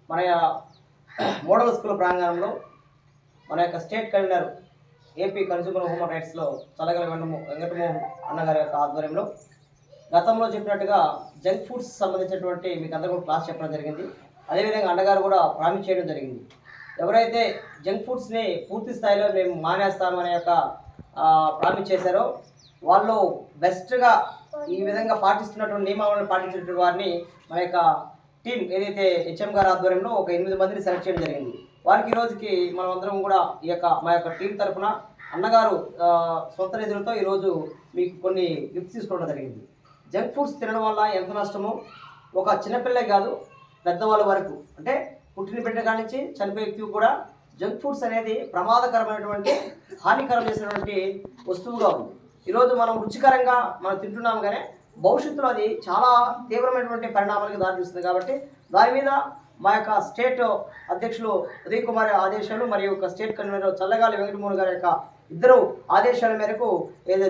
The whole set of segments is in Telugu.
మన మోడల్ స్కూల్ ప్రాంగణంలో మన యొక్క state convener AP consumer human రైట్స్లో చల్లగల వెంకటమోహన్ అన్నగారి యొక్క ఆధ్వర్యంలో గతంలో చెప్పినట్టుగా జంక్ ఫుడ్స్ సంబంధించినటువంటి మీకు అందరూ కూడా క్లాస్ చెప్పడం జరిగింది. అదేవిధంగా అన్నగారు కూడా ప్రామిస్ చేయడం జరిగింది. ఎవరైతే జంక్ ఫుడ్స్ని పూర్తి స్థాయిలో మేము మానేస్తామనే యొక్క ప్రామిస్ చేశారో వాళ్ళు బెస్ట్గా ఈ విధంగా పాటిస్తున్నటువంటి నియమాలను పాటించినటువంటి వారిని మన యొక్క టీం ఏదైతే హెచ్ఎం గారి ఆధ్వర్యంలో ఒక 8 మందిని సెలెక్ట్ చేయడం జరిగింది. వారికి ఈ రోజుకి మనం అందరం కూడా మా యొక్క టీం తరఫున అన్నగారు సొంత నిధులతో ఈరోజు మీకు కొన్ని గిఫ్ట్స్ తీసుకోవడం జరిగింది. జంక్ ఫుడ్స్ తినడం వల్ల ఎంత నష్టమో ఒక చిన్నపిల్లే కాదు పెద్దవాళ్ళ వరకు, అంటే పుట్టిన బిడ్డ కాడి నుంచి చనిపోయే వ్యక్తికి కూడా జంక్ ఫుడ్స్ అనేది ప్రమాదకరమైనటువంటి హానికరం చేసినటువంటి వస్తువుగా ఉంది. ఈరోజు మనం రుచికరంగా మనం తింటున్నాం, కానీ భవిష్యత్తులో అది చాలా తీవ్రమైనటువంటి పరిణామాలకు దారితీస్తుంది. కాబట్టి దాని మీద మా యొక్క స్టేట్ అధ్యక్షులు ఉదయ్ కుమార్ ఆదేశాలు మరియు ఒక స్టేట్ కన్వీనర్ చల్లగాలి వెంకటమోహన్ గారి యొక్క ఇద్దరు ఆదేశాల మేరకు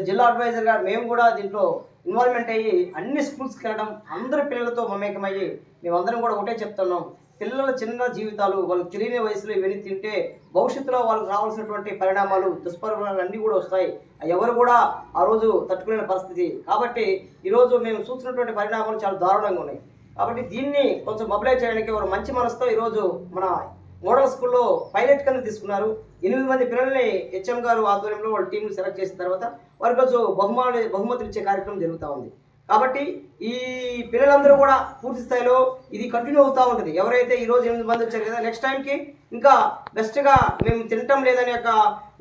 జిల్లా అడ్వైజర్ గారు మేము కూడా దీంట్లో ఇన్వాల్వ్మెంట్ అయ్యి అన్ని స్కూల్స్కి వెళ్ళడం, అందరి పిల్లలతో మమేకమయ్యి మేమందరం కూడా ఒకటే చెప్తున్నాం, పిల్లల చిన్న జీవితాలు వాళ్ళకి తెలియని వయసులో ఇవన్నీ తింటే భవిష్యత్తులో వాళ్ళకి రావాల్సినటువంటి పరిణామాలు దుష్పరిణామాలు అన్నీ కూడా వస్తాయి. ఎవరు కూడా ఆ రోజు తట్టుకునే పరిస్థితి. కాబట్టి ఈరోజు మేము చూసినటువంటి పరిణామాలు చాలా దారుణంగా ఉన్నాయి. కాబట్టి దీన్ని కొంచెం మొబిలైజ్ చేయడానికి ఒక మంచి మనసుతో ఈరోజు మన మోడల్ స్కూల్లో పైలట్ కింద తీసుకున్నారు. 8 మంది పిల్లల్ని హెచ్ఎం గారు ఆధ్వర్యంలో వాళ్ళ టీంని సెలెక్ట్ చేసిన తర్వాత వారికి రోజు బహుమతులు ఇచ్చే కార్యక్రమం జరుగుతూ ఉంది. కాబట్టి ఈ పిల్లలందరూ కూడా పూర్తి స్థాయిలో ఇది కంటిన్యూ అవుతూ ఉంటుంది. ఎవరైతే ఈరోజు 8 మంది వచ్చారు కదా, నెక్స్ట్ టైంకి ఇంకా బెస్ట్గా మేము తినటం లేదని యొక్క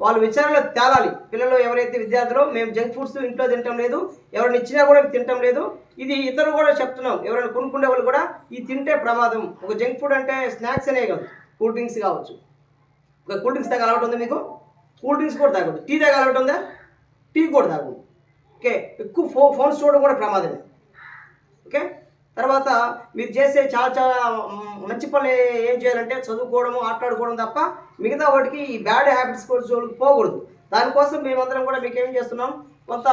వాళ్ళు విచారణలో తేలాలి. పిల్లలు ఎవరైతే విద్యార్థులు మేము జంక్ ఫుడ్స్ ఇంట్లో తినటం లేదు, ఎవరైనా ఇచ్చినా కూడా తినటం లేదు, ఇది ఇతరులు కూడా చెప్తున్నాం, ఎవరైనా కొనుక్కునే వాళ్ళు కూడా ఇది తింటే ప్రమాదం. ఒక జంక్ ఫుడ్ అంటే స్నాక్స్ అనే కాదు, కూల్ డ్రింక్స్ కావచ్చు. ఒక కూల్ డ్రింక్స్ తాగే అలవాటు ఉంది మీకు, కూల్ డ్రింక్స్ కూడా తాగదు. టీ తాగే అలవాటు ఉందా, టీ కూడా తాగదు. ఓకే, ఎక్కువ ఫోన్స్ చూడడం కూడా ప్రమాదమే. ఓకే, తర్వాత మీరు చేసే చాలా మంచి పనులు ఏం చేయాలంటే చదువుకోవడము, ఆటలాడుకోవడం తప్ప మిగతా వాటికి ఈ బ్యాడ్ హ్యాబిట్స్ కూడా పోకూడదు. దానికోసం మేమందరం కూడా మీకు ఏం చేస్తున్నాం, కొంత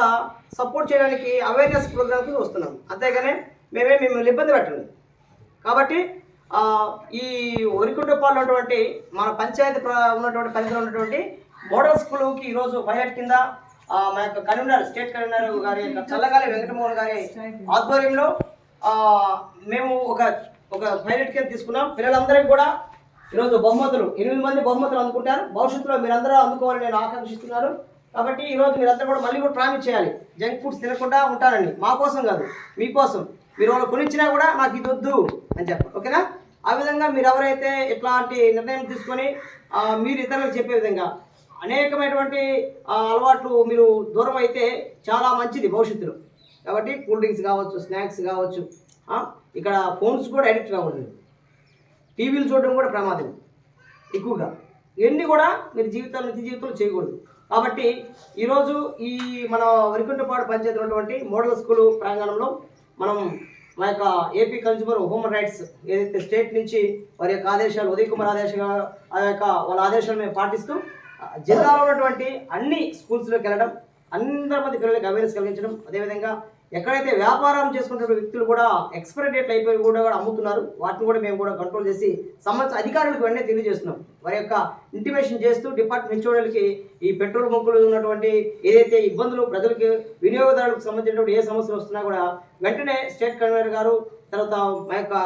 సపోర్ట్ చేయడానికి అవేర్నెస్ ప్రోగ్రామ్కి వస్తున్నాం, అంతేగానే మిమ్మల్ని ఇబ్బంది పెట్టండి. కాబట్టి ఈ ఒరికుంటపాలు ఉన్నటువంటి మన పంచాయతీ ఉన్నటువంటి పరిధిలో ఉన్నటువంటి మోడల్ స్కూల్కి ఈరోజు పైలట్ కింద మా యొక్క కన్వీనర్ స్టేట్ కన్వీనర్ గారి యొక్క చల్లగాలి వెంకటమోహన్ గారి ఆధ్వర్యంలో మేము ఒక పైలట్ కింద తీసుకున్నాం. పిల్లలందరికీ కూడా ఈరోజు బహుమతులు 8 మంది బహుమతులు అందుకుంటారు. భవిష్యత్తులో మీరందరూ అందుకోవాలని నేను ఆకాంక్షిస్తున్నాను. కాబట్టి ఈరోజు మీరందరూ కూడా మళ్ళీ కూడా ప్రామిస్ చేయాలి, జంక్ ఫుడ్స్ తినకుండా ఉంటానండి. మా కోసం కాదు, మీకోసం. మీరు వాళ్ళు కొనిచ్చినా కూడా నాకు ఇది వద్దు అని చెప్పండి, ఓకేనా? ఆ విధంగా మీరు ఎవరైతే ఇట్లాంటి నిర్ణయం తీసుకొని మీరు ఇతరులకు చెప్పే విధంగా అనేకమైనటువంటి అలవాట్లు మీరు దూరం అయితే చాలా మంచిది భవిష్యత్తులో. కాబట్టి కూల్ డ్రింక్స్ కావచ్చు, స్నాక్స్ కావచ్చు, ఇక్కడ ఫోన్స్ కూడా అడిక్ట్ కావద్దు, టీవీలు చూడడం కూడా ప్రమాదం ఎక్కువగా. ఇవన్నీ కూడా మీరు నిత్య జీవితంలో చేయకూడదు. కాబట్టి ఈరోజు ఈ మన వరికుంటపాడు పంచాయతీ ఉన్నటువంటి మోడల్ స్కూల్ ప్రాంగణంలో మనం మా యొక్క ఏపీ కన్స్యూమర్ హ్యూమన్ రైట్స్ ఏదైతే స్టేట్ నుంచి వారి యొక్క ఆదేశాలు ఉదయ్ కుమార్ ఆదేశాలు వాళ్ళ ఆదేశాలు మేము పాటిస్తూ జిల్లాలో ఉన్నటువంటి అన్ని స్కూల్స్లోకి వెళ్ళడం, అందరి మంది పిల్లలకి అవేర్నెస్ కలిగించడం, అదేవిధంగా ఎక్కడైతే వ్యాపారం చేసుకుంటున్న వ్యక్తులు కూడా ఎక్స్పైరీ డేట్ అయిపోయి కూడా అమ్ముతున్నారు, వాటిని కూడా మేము కూడా కంట్రోల్ చేసి సంబంధించిన అధికారులకు వెంటనే తెలియజేస్తున్నాం. వారి యొక్క ఇంటిమేషన్ చేస్తూ డిపార్ట్మెంట్ హెచ్ఓడీలకి ఈ పెట్రోల్ బంకులు ఉన్నటువంటి ఏదైతే ఇబ్బందులు ప్రజలకు వినియోగదారులకు సంబంధించినటువంటి ఏ సమస్యలు వస్తున్నా కూడా వెంటనే స్టేట్ కన్వీనర్ గారు తర్వాత మా యొక్క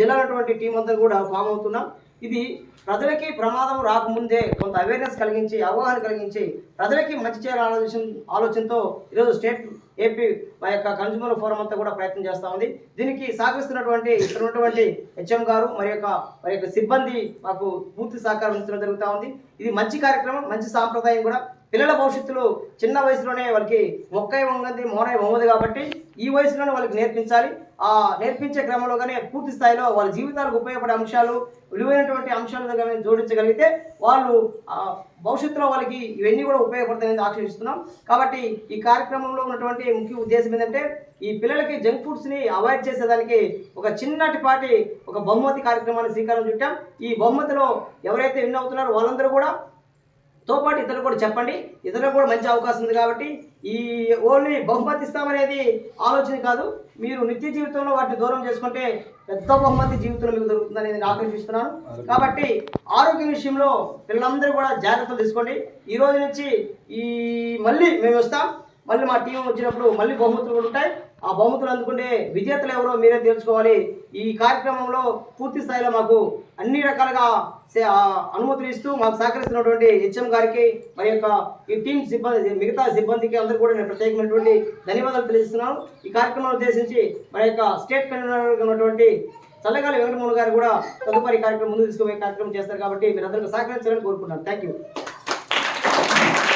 జిల్లా ఉన్నటువంటి టీం అంతా కూడా ఫామ్ అవుతున్నాం. ఇది ప్రజలకి ప్రమాదం రాకముందే కొంత అవేర్నెస్ కలిగించి, అవగాహన కలిగించి ప్రజలకి మంచి చేయాలనే ఆలోచనతో ఈరోజు స్టేట్ ఏపీ మా యొక్క కన్స్యూమర్ ఫోరం అంతా కూడా ప్రయత్నం చేస్తూ ఉంది. దీనికి సహకరిస్తున్నటువంటి ఇక్కడ ఉన్నటువంటి హెచ్ఎం గారు వారి యొక్క సిబ్బంది మాకు పూర్తి సహకారం ఇచ్చడం జరుగుతూ ఉంది. ఇది మంచి కార్యక్రమం, మంచి సాంప్రదాయం కూడా. పిల్లల భవిష్యత్తులో చిన్న వయసులోనే వాళ్ళకి మొక్కై వంగది మోనై వంగదు, కాబట్టి ఈ వయసులోనే వాళ్ళకి నేర్పించాలి. ఆ నేర్పించే క్రమంలోగానే పూర్తి స్థాయిలో వాళ్ళ జీవితాలకు ఉపయోగపడే అంశాలు, విలువైనటువంటి అంశాలను జోడించగలిగితే వాళ్ళు భవిష్యత్తులో వాళ్ళకి ఇవన్నీ కూడా ఉపయోగపడతాయని ఆశిస్తున్నాం. కాబట్టి ఈ కార్యక్రమంలో ఉన్నటువంటి ముఖ్య ఉద్దేశం ఏంటంటే ఈ పిల్లలకి జంక్ ఫుడ్స్ని అవాయిడ్ చేసేదానికి ఒక చిన్నటిపాటి ఒక బహుమతి కార్యక్రమాన్ని శ్రీకారం చుట్టాం. ఈ బహుమతిలో ఎవరైతే విన్ అవుతున్నారో వాళ్ళందరూ కూడా తో పాటు ఇతరులు కూడా చెప్పండి. ఇతరులకు కూడా మంచి అవకాశం ఉంది కాబట్టి ఈ ఓన్లీ బహుమతి ఇస్తామనేది ఆలోచన కాదు. మీరు నిత్య జీవితంలో వాటిని దూరం చేసుకుంటే పెద్ద బహుమతి జీవితంలో మీకు దొరుకుతుందని నేను ఆకాంక్షిస్తున్నాను. కాబట్టి ఆరోగ్య విషయంలో పిల్లలందరూ కూడా జాగ్రత్తలు తీసుకోండి. ఈ రోజు నుంచి మళ్ళీ మేము వస్తాం. మళ్ళీ మా టీం వచ్చినప్పుడు మళ్ళీ బహుమతులు కూడా ఉంటాయి. ఆ బహుమతులు అందుకుంటే విజేతలు ఎవరో మీరే తెలుసుకోవాలి. ఈ కార్యక్రమంలో పూర్తి స్థాయిలో మాకు అన్ని రకాలుగా అనుమతులు ఇస్తూ మాకు సహకరిస్తున్నటువంటి హెచ్ఎం గారికి, మరి యొక్క ఈ టీం సిబ్బంది, మిగతా సిబ్బందికి అందరూ కూడా నేను ప్రత్యేకమైనటువంటి ధన్యవాదాలు తెలియజేస్తున్నాను. ఈ కార్యక్రమాన్ని ఉద్దేశించి మన యొక్క స్టేట్ కన్వీనర్గా ఉన్నటువంటి చల్లగాలి వెంకటమోహన్ గారు కూడా తదుపరి కార్యక్రమం ముందుకు తీసుకుపోయే కార్యక్రమం చేస్తారు. కాబట్టి మీరు అందరికీ సహకరించాలని కోరుకుంటున్నాను. Thank you.